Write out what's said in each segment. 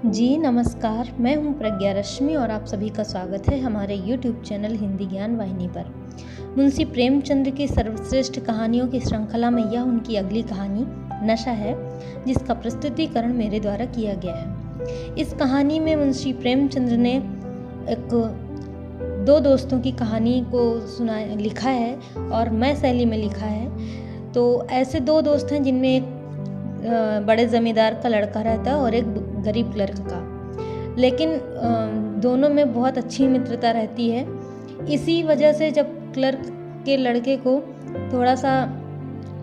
जी नमस्कार, मैं हूं प्रज्ञा रश्मि और आप सभी का स्वागत है हमारे यूट्यूब चैनल हिंदी ज्ञान वाहिनी पर। मुंशी प्रेमचंद की सर्वश्रेष्ठ कहानियों की श्रृंखला में यह उनकी अगली कहानी नशा है, जिसका प्रस्तुतिकरण मेरे द्वारा किया गया है। इस कहानी में मुंशी प्रेमचंद ने दो दोस्तों की कहानी को लिखा है और मैं शैली में लिखा है। तो ऐसे दो दोस्त हैं जिनमें एक बड़े ज़मींदार का लड़का रहता है और एक गरीब क्लर्क का, लेकिन दोनों में बहुत अच्छी मित्रता रहती है। इसी वजह से जब क्लर्क के लड़के को थोड़ा सा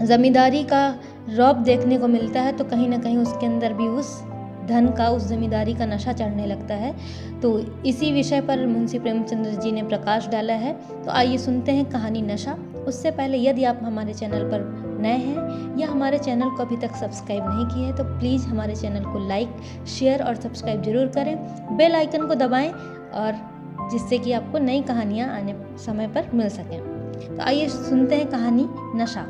ज़मींदारी का रौब देखने को मिलता है तो कहीं ना कहीं उसके अंदर भी उस धन का, उस ज़मींदारी का नशा चढ़ने लगता है। तो इसी विषय पर मुंशी प्रेमचंद जी ने प्रकाश डाला है। तो आइए सुनते हैं कहानी नशा। उससे पहले यदि आप हमारे चैनल पर नए हैं या हमारे चैनल को अभी तक सब्सक्राइब नहीं किए हैं तो प्लीज़ हमारे चैनल को लाइक, शेयर और सब्सक्राइब जरूर करें। बेल आइकन को दबाएं और जिससे कि आपको नई कहानियाँ आने समय पर मिल सकें। तो आइए सुनते हैं कहानी नशा।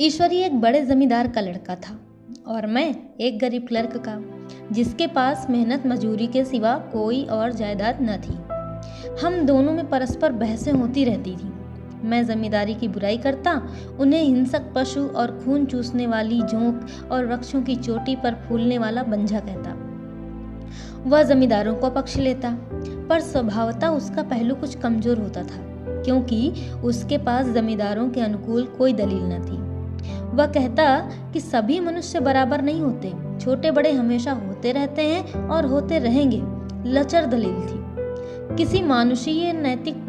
ईश्वरी एक बड़े जमींदार का लड़का था और मैं एक गरीब क्लर्क का, जिसके पास मेहनत मजूरी के सिवा कोई और जायदाद न थी। हम दोनों में परस्पर बहसें होती रहती थी। मैं जमींदारी की बुराई करता, उन्हें हिंसक पशु और खून चूसने वाली जोंक और वृक्षों की चोटी पर फूलने वाला बंझा कहता। वह जमींदारों को पक्ष लेता, पर स्वभावतः उसका पहलू कुछ कमजोर होता था, क्योंकि उसके पास जमींदारों के अनुकूल कोई दलील न थी। वह कहता कि सभी मनुष्य बराबर नहीं होते, छोटे बड़े हमेशा होते रहते हैं और होते रहेंगे। लचर दलील थी। किसी मानुषीय नैतिक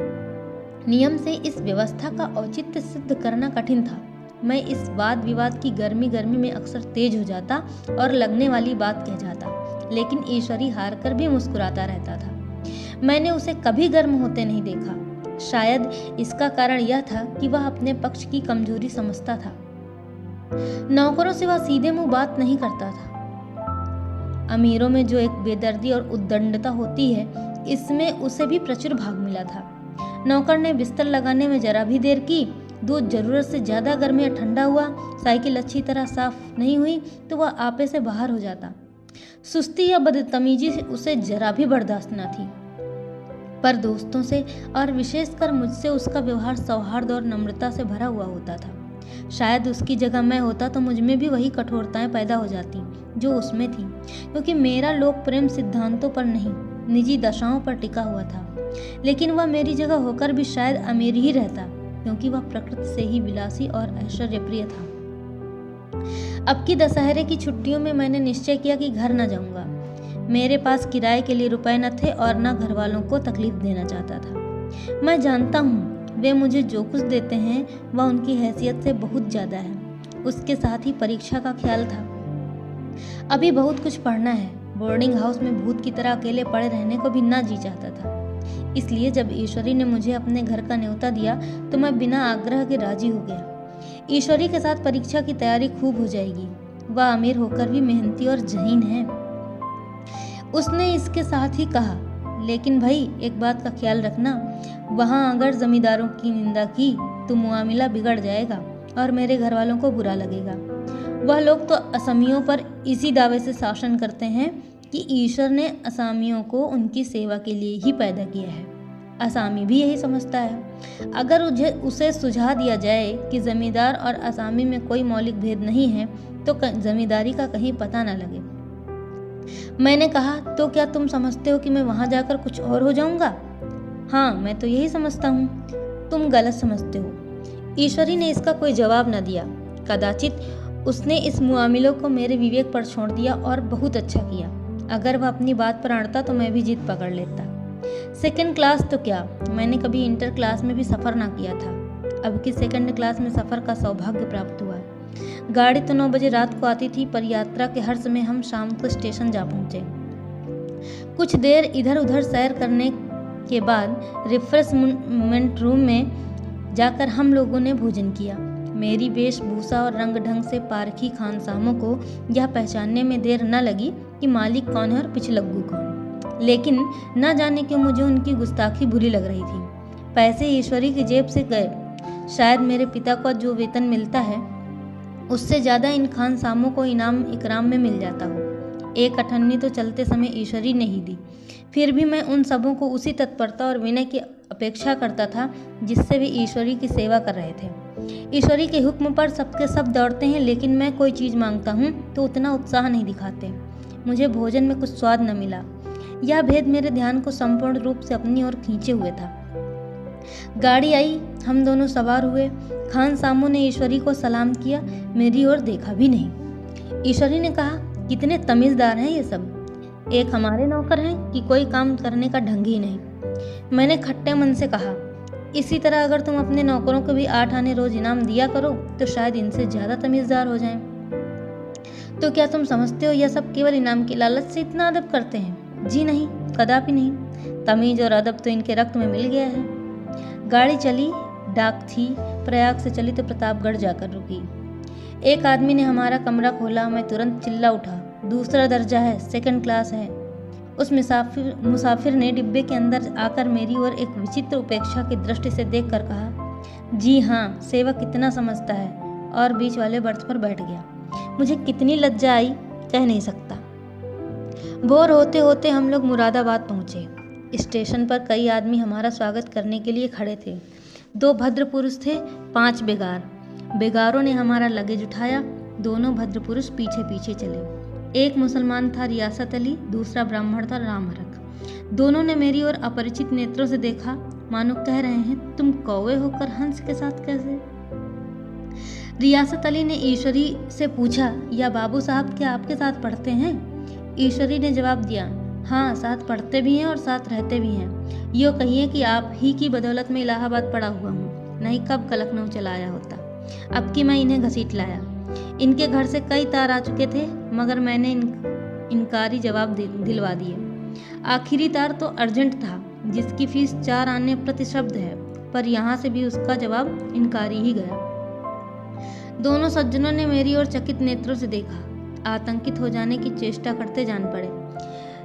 नियम से इस व्यवस्था का औचित्य सिद्ध करना कठिन था। मैं इस वाद विवाद की गर्मी में अक्सर तेज हो जाता और लगने वाली बात कह जाता, लेकिन ईश्वरी हार कर भी मुस्कुराता रहता था। मैंने उसे कभी गर्म होते नहीं देखा। शायद इसका कारण यह था कि वह अपने पक्ष की कमजोरी समझता था। नौकरों से वह सीधे मुंह बात नहीं करता था। अमीरों में जो एक बेदर्दी और उद्दंडता होती है, इसमें उसे भी प्रचुर भाग मिला था। नौकर ने बिस्तर लगाने में जरा भी देर की, दूध जरूरत से ज्यादा गर्म या ठंडा हुआ, साइकिल अच्छी तरह साफ नहीं हुई तो वह आपे से बाहर हो जाता। सुस्ती या बदतमीजी से उसे जरा भी बर्दाश्त न थी। पर दोस्तों से और विशेषकर मुझसे उसका व्यवहार सौहार्द और नम्रता से भरा हुआ होता था। शायद उसकी जगह मैं होता तो मुझ में भी वही कठोरताएं पैदा हो जाती जो उसमें थी, क्योंकि मेरा लोक प्रेम सिद्धांतों पर नहीं, निजी दशाओं पर टिका हुआ था। लेकिन वह मेरी जगह होकर भी शायद अमीर ही रहता, क्योंकि वह प्रकृति से ही विलासी और ऐश्वर्यप्रिय था। अब की दशहरे की छुट्टियों में मैंने निश्चय किया कि घर न जाऊंगा। मेरे पास किराए के लिए रुपए न थे और न घर वालों को तकलीफ देना चाहता था। मैं जानता हूँ वे मुझे जो कुछ देते हैं वह उनकी हैसियत से बहुत ज्यादा है। उसके साथ ही परीक्षा का ख्याल था। अभी बहुत कुछ पढ़ना है। बोर्डिंग हाउस में भूत की तरह अकेले पड़े रहने को भी ना जी चाहता था। इसलिए जब ईश्वरी ने मुझे अपने घर का न्योता दिया तो मैं बिना आग्रह के राजी हो गया। ईश्वरी के साथ परीक्षा की तैयारी खूब हो जाएगी। वह अमीर होकर भी मेहनती और जहीन है। उसने इसके साथ ही कहा, लेकिन भाई एक बात का ख्याल रखना, वहां अगर जमींदारों की निंदा की तो मुआमिला बिगड़ जाएगा और मेरे घर वालों को बुरा लगेगा। वह लोग तो असमियों पर इसी दावे से शासन करते हैं कि ईश्वर ने असामियों को उनकी सेवा के लिए ही पैदा किया है। असामी भी यही समझता है। अगर उसे सुझा दिया जाए कि जमींदार और असामी में कोई मौलिक भेद नहीं है तो जमींदारी का कहीं पता न लगे। मैंने कहा, तो क्या तुम समझते हो कि मैं वहां जाकर कुछ और हो जाऊंगा? हाँ, मैं तो यही समझता हूँ। तुम गलत समझते हो। ईश्वरी ने इसका कोई जवाब न दिया। कदाचित उसने इस मुआमिलों को मेरे विवेक पर छोड़ दिया और बहुत अच्छा किया। अगर वह अपनी बात पर अड़ता तो मैं भी जिद पकड़ लेता। सेकंड क्लास तो क्या, मैंने कभी इंटर क्लास में भी सफ़र ना किया था। अब की सेकंड क्लास में सफ़र का सौभाग्य प्राप्त हुआ। गाड़ी तो 9 बजे रात को आती थी, पर यात्रा के हर समय हम शाम को स्टेशन जा पहुंचे। कुछ देर इधर उधर सैर करने के बाद रिफ्रेशमेंट रूम में जाकर हम लोगों ने भोजन किया। मेरी वेशभूषा और रंग ढंग से पारखी खानसामों को यह पहचानने में देर न लगी कि मालिक कौन है और पिछलग्गू कौन। लेकिन न जाने क्यों मुझे उनकी गुस्ताखी बुरी लग रही थी। पैसे ईश्वरी की जेब से गए। शायद मेरे पिता को जो वेतन मिलता है उससे ज़्यादा इन खानसामों को इनाम इकराम में मिल जाता हो। एक अठन्नी तो चलते समय ईश्वरी ने ही दी। फिर भी मैं उन सबों को उसी तत्परता और विनय की अपेक्षा करता था जिससे वे ईश्वरी की सेवा कर रहे थे। ईश्वरी के हुक्म पर सबके सब दौड़ते हैं, लेकिन मैं कोई चीज़ मांगता हूँ तो उतना उत्साह नहीं दिखाते। मुझे भोजन में कुछ स्वाद न मिला। यह भेद मेरे ध्यान को संपूर्ण रूप से अपनी ओर खींचे हुए था। गाड़ी आई, हम दोनों सवार हुए। खान सामू ने ईश्वरी को सलाम किया, मेरी ओर देखा भी नहीं। ईश्वरी ने कहा, कितने तमीज़दार हैं ये सब, एक हमारे नौकर हैं कि कोई काम करने का ढंग ही नहीं। मैंने खट्टे मन से कहा, इसी तरह अगर तुम अपने नौकरों को भी 8 आने रोज इनाम दिया करो तो शायद इनसे ज़्यादा तमीज़दार हो जाएं। तो क्या तुम समझते हो यह सब केवल इनाम के लालच से इतना अदब करते हैं? जी नहीं, कदापि नहीं। तमीज़ और अदब तो इनके रक्त में मिल गया है। गाड़ी चली, डाक थी, प्रयाग से चली तो प्रतापगढ़ जाकर रुकी। एक आदमी ने हमारा कमरा खोला। मैं तुरंत चिल्ला उठा, दूसरा दर्जा है, सेकंड क्लास है। उस मुसाफिर ने डिब्बे के अंदर आकर मेरी ओर एक विचित्र उपेक्षा की दृष्टि से देखकर कहा, जी हाँ, सेवक कितना समझता है, और बीच वाले बर्थ पर बैठ गया। मुझे कितनी लज्जा आई, कह नहीं सकता। भोर होते होते हम लोग मुरादाबाद पहुँचे। स्टेशन पर कई आदमी हमारा स्वागत करने के लिए खड़े थे। 2 भद्र पुरुष थे, 5 बेगार। बेगारों ने हमारा लगेज उठाया। दोनों भद्र पुरुष पीछे पीछे चले। एक मुसलमान था रियासत अली, दूसरा ब्राह्मण था राम हरक। दोनों ने मेरी ओर अपरिचित नेत्रों से देखा, मानो कह रहे हैं, तुम कौवे होकर हंस के साथ कैसे? रियासत अली ने ईश्वरी से पूछा, या बाबू साहब क्या आपके साथ पढ़ते हैं? ईश्वरी ने जवाब दिया, हाँ, साथ पढ़ते भी हैं और साथ रहते भी हैं। यो कहिए कि आप ही की बदौलत में इलाहाबाद पढ़ा हुआ हूँ, नहीं कब का लखनऊ चला आया होता। अब कि मैं इन्हें घसीट लाया। इनके घर से कई तार आ चुके थे, मगर मैंने इनकारी जवाब दिलवा दिए। आखिरी तार तो अर्जेंट था, जिसकी फीस 4 आने प्रति शब्द है, पर यहाँ से भी उसका जवाब इनकारी ही गया। दोनों सज्जनों ने मेरी ओर चकित नेत्रों से देखा, आतंकित हो जाने की चेष्टा करते जान पड़े।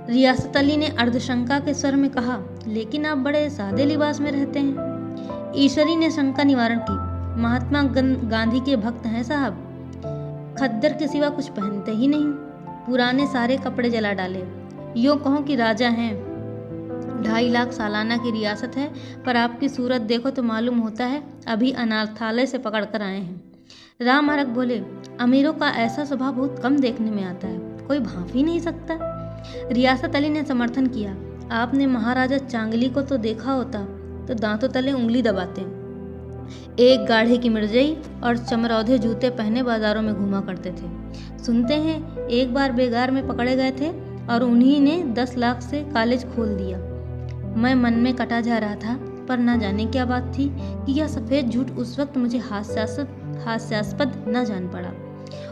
रियासत अली ने अर्धशंका के स्वर में कहा, लेकिन आप बड़े सादे लिबास में रहते हैं। ईश्वरी ने शंका निवारण की, महात्मा गांधी के भक्त हैं साहब, खद्दर के सिवा कुछ पहनते ही नहीं, पुराने सारे कपड़े जला डाले। यूँ कहो कि राजा हैं। 2.5 लाख सालाना की रियासत है, पर आपकी सूरत देखो तो मालूम होता है अभी अनाथालय से पकड़ कर आए हैं। राम हरक बोले, अमीरों का ऐसा स्वभाव बहुत कम देखने में आता है, कोई भांप ही नहीं सकता। रियासत अली ने समर्थन किया, आपने महाराजा चांगली को तो देखा होता तो दांतों तले उंगली दबाते। एक गाढ़े की मिर्जई और चमरौधे जूते पहने बाजारों में घूमा करते थे। सुनते हैं एक बार बेगार में पकड़े गए थे और उन्हीं ने 10 लाख से कॉलेज खोल दिया। मैं मन में कटा जा रहा था, पर न जाने क्या बात थी कि यह सफ़ेद झूठ उस वक्त मुझे हास्यास्पद न जान पड़ा।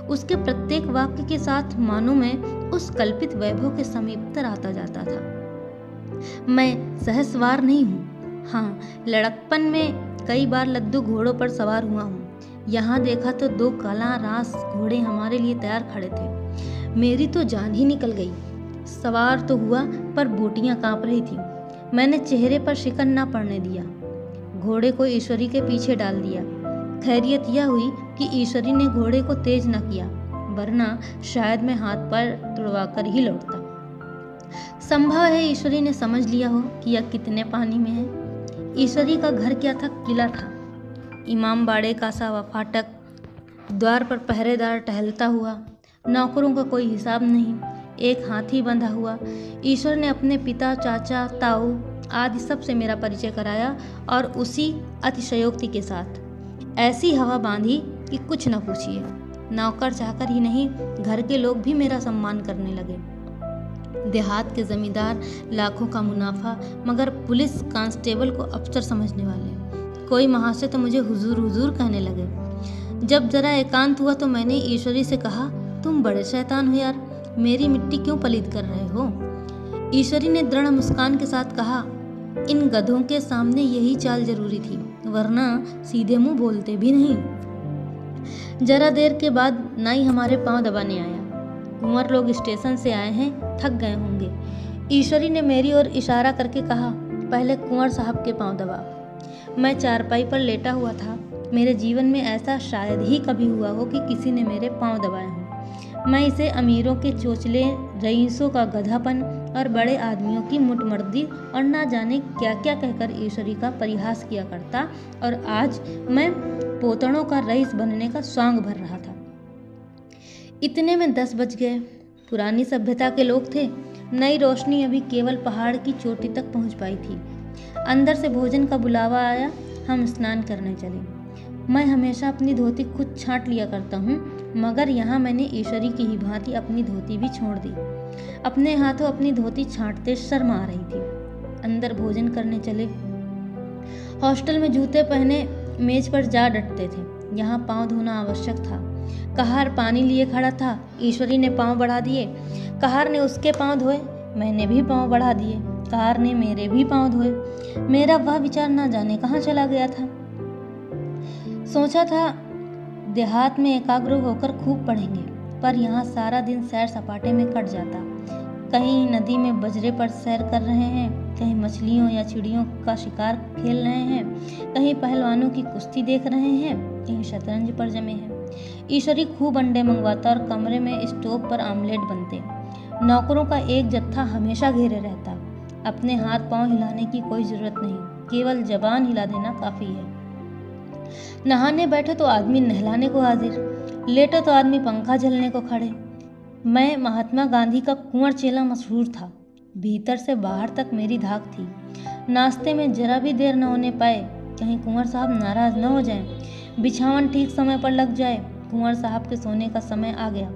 उसके प्रत्येक वाक्य के साथ मानो मैं उस कल्पित वैभव के समीपतर आता जाता था। मैं सहसवार नहीं हूँ। हाँ, लड़कपन में कई बार लद्दू घोड़ों पर सवार हुआ हूँ। यहाँ देखा तो 2 काला रास घोड़े हमारे लिए तैयार खड़े थे। मेरी तो जान ही निकल गई। सवार तो हुआ, पर बोटियाँ कांप रही थी। मैंने चेहरे पर शिकन ना पड़ने दिया। घोड़े को ईश्वरी के पीछे डाल दिया। खैरियत यह हुई कि ईश्वरी ने घोड़े को तेज न किया, वरना शायद मैं हाथ पैर तुड़वा कर ही लौटता। संभव है ईश्वरी ने समझ लिया हो कि यह कितने पानी में है। ईश्वरी का घर क्या था? किला था। इमाम बाड़े का सा फाटक, द्वार पर पहरेदार टहलता हुआ, नौकरों का कोई हिसाब नहीं, एक हाथी बंधा हुआ। ईश्वर ने अपने पिता, चाचा, ताऊ आदि सब से मेरा परिचय कराया, और उसी अतिशयोक्ति के साथ ऐसी हवा बांधी कि कुछ न पूछिए। नौकर चाकर ही नहीं, घर के लोग भी मेरा सम्मान करने लगे। देहात के जमींदार, लाखों का मुनाफा, मगर पुलिस कांस्टेबल को अफसर समझने वाले। कोई महाशय तो मुझे हुजूर हुजूर कहने लगे। जब जरा एकांत हुआ तो मैंने ईश्वरी से कहा, तुम बड़े शैतान हो यार, मेरी मिट्टी क्यों पलीद कर रहे हो? ईश्वरी ने दृढ़ मुस्कान के साथ कहा, इन गधों के सामने यही चाल जरूरी थी, वरना सीधे मुंह बोलते भी नहीं। जरा देर के बाद नाई हमारे पांव दबाने आया। कुंवर लोग स्टेशन से आए हैं, थक गए होंगे। ईश्वरी ने मेरी ओर इशारा करके कहा, पहले कुंवर साहब के पांव दबा। मैं चारपाई पर लेटा हुआ था। मेरे जीवन में ऐसा शायद ही कभी हुआ हो कि किसी ने मेरे पांव दबाए हों। मैं इसे अमीरों के चोचले रईसों का गधापन और बड़े आदमियों की मुटमर्दी और ना जाने क्या क्या कहकर ईश्वरी का परिहास किया करता। और आज मैं पोतड़ों का रईस बनने का सौंग भर रहा था। इतने में 10 बज गए। पुरानी सभ्यता के लोग थे। नई रोशनी अभी केवल पहाड़ की चोटी तक पहुंच पाई थी। अंदर से भोजन का बुलावा आया। हम स्नान करने चले। मैं हमेशा अपनी धोती खुद छांट लिया करता हूँ, मगर यहाँ मैंने ईश्वरी की ही भांति अपनी धोती भी छोड़ दी। अपने हाथों अपनी धोती छांटते शर्म आ रही थी। अंदर भोजन करने चले। हॉस्टल में जूते पहने मेज पर जा डटते थे। यहाँ पाँव धोना आवश्यक था। कहार पानी लिए खड़ा था। ईश्वरी ने पाँव बढ़ा दिए। कहार ने उसके पाँव धोए। मैंने भी पाँव बढ़ा दिए। कहार ने मेरे भी पाँव धोए। मेरा वह विचार ना जाने कहाँ चला गया था। सोचा था देहात में एकाग्र होकर खूब पढ़ेंगे, पर यहाँ सारा दिन सैर सपाटे में कट जाता। कहीं नदी में बजरे पर सैर कर रहे हैं, कहीं मछलियों या चिड़ियों का शिकार खेल रहे हैं, कहीं पहलवानों की कुश्ती देख रहे हैं, कहीं शतरंज पर जमे हैं। ईश्वरी खूब अंडे मंगवाता और कमरे में स्टोव पर आमलेट बनते। नौकरों का एक जत्था हमेशा घेरे रहता। अपने हाथ पांव हिलाने की कोई जरूरत नहीं, केवल जबान हिला देना काफी है। नहाने बैठो तो आदमी नहलाने को हाजिर, लेटो तो आदमी पंखा झलने को खड़े। मैं महात्मा गांधी का कुंवर चेला मशहूर था। भीतर से बाहर तक मेरी धाक थी। नाश्ते में जरा भी देर न होने पाए, कहीं कुंवर साहब नाराज न हो जाएं। बिछावन ठीक समय पर लग जाए। कुंवर साहब के सोने का समय आ गया।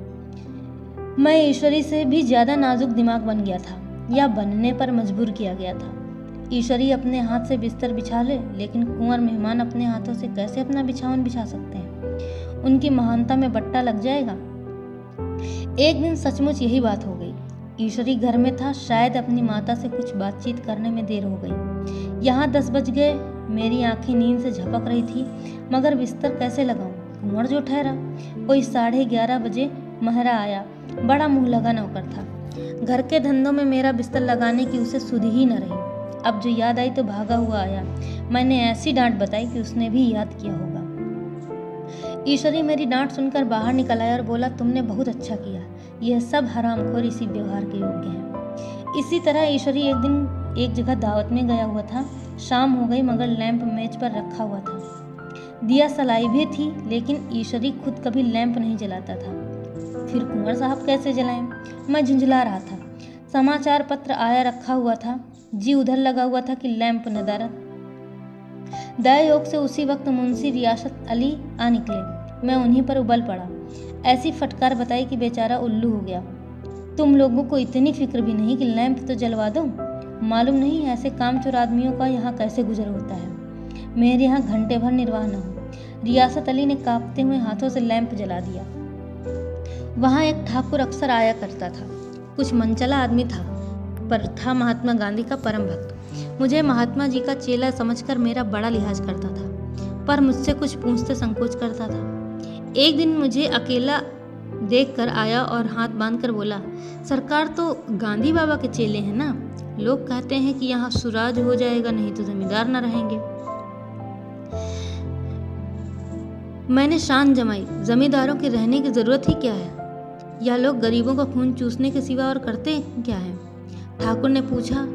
मैं ईश्वरी से भी ज्यादा नाजुक दिमाग बन गया था, या बनने पर मजबूर किया गया था। ईश्वरी अपने हाथ से बिस्तर बिछा ले, लेकिन कुंवर मेहमान अपने हाथों से कैसे अपना बिछावन बिछा सकते हैं? उनकी महानता में बट्टा लग जाएगा। एक दिन सचमुच यही बात हो गई। ईश्वरी घर में था। शायद अपनी माता से कुछ बातचीत करने में देर हो गई। यहाँ 10 बज गए। मेरी आंखें नींद से झपक रही थी, मगर बिस्तर कैसे लगाऊं? कुंवर जो ठहरा। कोई 11:30 बजे महरा आया। बड़ा मुंह लगा नौकर था। घर के धंधों में मेरा बिस्तर लगाने की उसे सुध ही न रही। अब जो याद आई तो भागा हुआ आया। मैंने ऐसी डांट बताई कि उसने भी याद किया होगा। ईश्वरी मेरी डांट सुनकर बाहर निकल आया और बोला, तुमने बहुत अच्छा किया। यह सब हरामखोर इसी व्यवहार के योग्य हैं। इसी तरह ईश्वरी एक दिन एक जगह दावत में गया हुआ था। शाम हो गई, मगर लैंप मेज पर रखा हुआ था। दिया सलाई भी थी, लेकिन ईश्वरी खुद कभी लैंप नहीं जलाता था। फिर कुंवर साहब कैसे जलाएं? मैं झुंझला रहा था। समाचार पत्र आया रखा हुआ था। जी उधर लगा हुआ था कि लैंप नदारत। दायोग से उसी वक्त मुंशी रियासत अली आ निकले। मैं उन्हीं पर उबल पड़ा। ऐसी फटकार बताई कि बेचारा उल्लू हो गया। तुम लोगों को इतनी फिक्र भी नहीं कि लैंप तो जलवा दो? मालूम नहीं ऐसे कामचोर आदमियों का यहाँ कैसे गुजर होता है। मेरे यहाँ घंटे भर निर्वाह न हो। रियासत अली ने कांपते हुए हाथों से लैंप जला दिया। वहाँ एक ठाकुर अक्सर आया करता था। कुछ मनचला आदमी था, पर था महात्मा गांधी का परम भक्त। मुझे महात्मा जी का चेला समझकर मेरा बड़ा लिहाज करता था, पर मुझसे कुछ पूछते संकोच करता था। एक दिन मुझे अकेला देखकर आया और हाथ बांधकर बोला, सरकार तो गांधी बाबा के चेले हैं ना? लोग कहते हैं कि यहाँ सुराज हो जाएगा, नहीं तो जमींदार न रहेंगे। मैंने शान जमाई, जमींदारों के रहने की जरूरत ही क्या है? यह लोग गरीबों का खून चूसने के सिवा और करते क्या है? ठाकुर ने पूछा,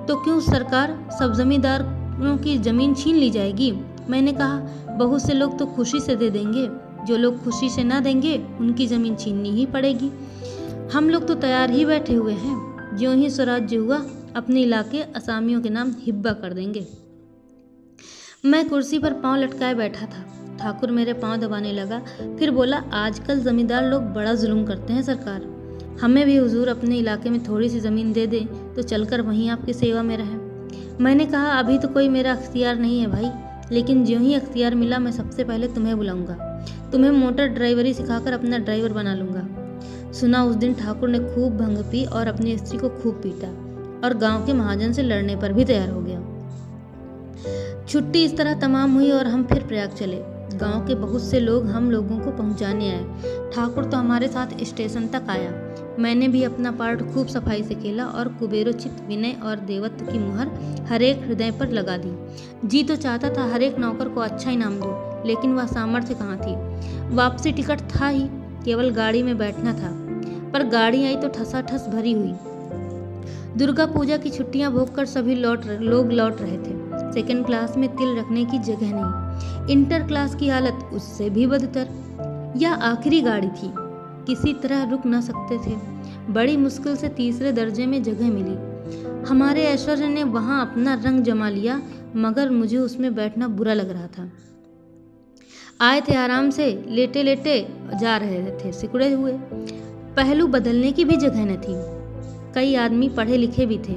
तो क्यों सरकार, सब जमींदारों की जमीन छीन ली जाएगी? मैंने कहा, बहुत से लोग तो खुशी से दे देंगे, जो लोग खुशी से ना देंगे उनकी जमीन छीननी ही पड़ेगी। हम लोग तो तैयार ही बैठे हुए हैं। ज्यों ही स्वराज्य हुआ, अपने इलाके असामियों के नाम हिब्बा कर देंगे। मैं कुर्सी पर पांव लटकाए बैठा था। ठाकुर मेरे पांव दबाने लगा, फिर बोला, आजकल जमींदार लोग बड़ा जुल्म करते हैं सरकार। हमें भी हुजूर अपने इलाके में थोड़ी सी ज़मीन दे दें तो चलकर वहीं आपकी सेवा में रहें। मैंने कहा, अभी तो कोई मेरा अख्तियार नहीं है भाई, लेकिन ज्यों ही अख्तियार मिला मैं सबसे पहले तुम्हें बुलाऊंगा। तुम्हें मोटर ड्राइवरी सिखाकर अपना ड्राइवर बना लूँगा। सुना उस दिन ठाकुर ने खूब भंग पी और अपनी स्त्री को खूब पीटा और गाँव के महाजन से लड़ने पर भी तैयार हो गया। छुट्टी इस तरह तमाम हुई और हम फिर प्रयाग चले। गांव के बहुत से लोग हम लोगों को पहुंचाने आए। ठाकुर तो हमारे साथ स्टेशन तक आया। मैंने भी अपना पार्ट खूब सफाई से खेला और कुबेरोचित विनय और देवत्व की मुहर हर एक हृदय पर लगा दी। जी तो चाहता था हर एक नौकर को अच्छा इनाम दूं, लेकिन वह सामर्थ्य कहाँ थी। वापसी टिकट था ही, केवल गाड़ी में बैठना था। पर गाड़ी आई तो ठसाठस भरी हुई। दुर्गा पूजा की छुट्टियां भोगकर सभी लोग लौट रहे थे। सेकंड क्लास में तिल रखने की जगह नहीं। इंटर क्लास की हालत उससे भी बदतर। यह आखिरी गाड़ी थी, किसी तरह रुक न सकते थे। बड़ी मुश्किल से तीसरे दर्जे में जगह मिली। हमारे ऐश्वर्य ने वहां अपना रंग जमा लिया, मगर मुझे उसमें बैठना बुरा लग रहा था। आए थे आराम से, लेटे लेटे जा रहे थे सिकुड़े हुए। पहलू बदलने की भी जगह न थी। कई आदमी पढ़े लिखे भी थे।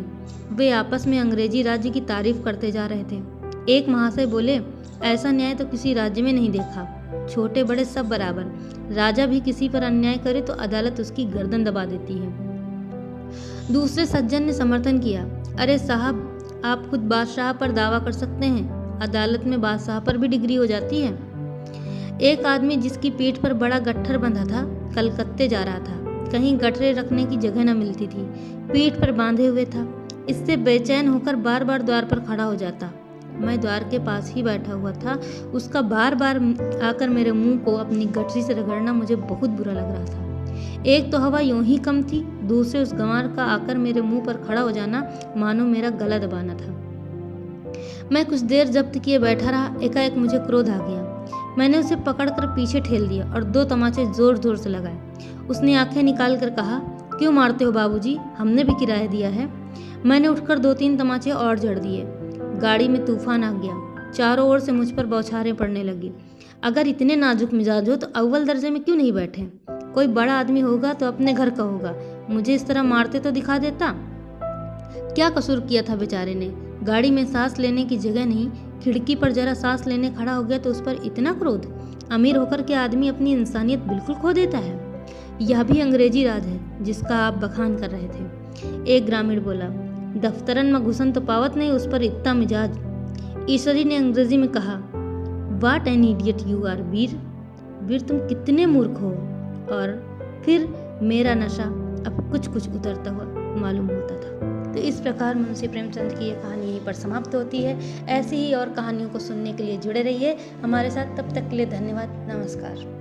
वे आपस में अंग्रेजी राज्य की तारीफ करते जा रहे थे। एक महाशय बोले, ऐसा न्याय तो किसी राज्य में नहीं देखा। छोटे बड़े सब बराबर। राजा भी किसी पर अन्याय करे तो अदालत उसकी गर्दन दबा देती है। दूसरे सज्जन ने समर्थन किया, अरे साहब, आप खुद बादशाह पर दावा कर सकते हैं, अदालत में बादशाह पर भी डिग्री हो जाती है। एक आदमी जिसकी पीठ पर बड़ा गट्ठर बंधा था, कलकत्ते जा रहा था। कहीं गठरे रखने की जगह न मिलती थी, पीठ पर बांधे हुए था। इससे बेचैन होकर बार बार द्वार पर खड़ा हो जाता। मैं द्वार के पास ही बैठा हुआ था। उसका बार बार आकर मेरे मुंह को अपनी गठरी से रगड़ना मुझे बहुत बुरा लग रहा था। एक तो हवा यूं ही कम थी, दूसरे उस गंवार का आकर मेरे मुंह पर खड़ा हो जाना मानो मेरा गला दबाना था। मैं कुछ देर जब्त किए बैठा रहा। एकाएक मुझे क्रोध आ गया। मैंने उसे पकड़कर पीछे ठेल दिया और 2 तमाचे जोर जोर से लगाए। उसने आंखें निकाल कर कहा, क्यों मारते हो बाबूजी, हमने भी किराया दिया है। मैंने उठकर 2-3 तमाचे और जड़ दिए। गाड़ी में तूफान आ गया। चारों ओर से मुझ पर बौछारें पड़ने लगी। अगर इतने नाजुक मिजाज हो तो अव्वल दर्जे में क्यों नहीं बैठे? कोई बड़ा आदमी होगा तो अपने घर का होगा, मुझे इस तरह मारते तो दिखा देता। क्या कसूर किया था बेचारे ने? गाड़ी में सांस लेने की जगह नहीं, खिड़की पर जरा सांस लेने खड़ा हो गया तो उस पर इतना क्रोध? अमीर होकर के आदमी अपनी इंसानियत बिल्कुल खो देता है। यह भी अंग्रेजी राज है जिसका आप बखान कर रहे थे। एक ग्रामीण बोला, दफ्तरन में घुसन तो पावत नहीं, उस पर इतना मिजाज। ईश्वरी ने अंग्रेजी में कहा, what an idiot you are वीर। वीर, तुम कितने मूर्ख हो। और फिर मेरा नशा अब कुछ कुछ उतरता हुआ मालूम होता था। तो इस प्रकार मुंशी प्रेमचंद की यह कहानी यहीं पर समाप्त होती है। ऐसी ही और कहानियों को सुनने के लिए जुड़े रहिए हमारे साथ। तब तक के लिए धन्यवाद, नमस्कार।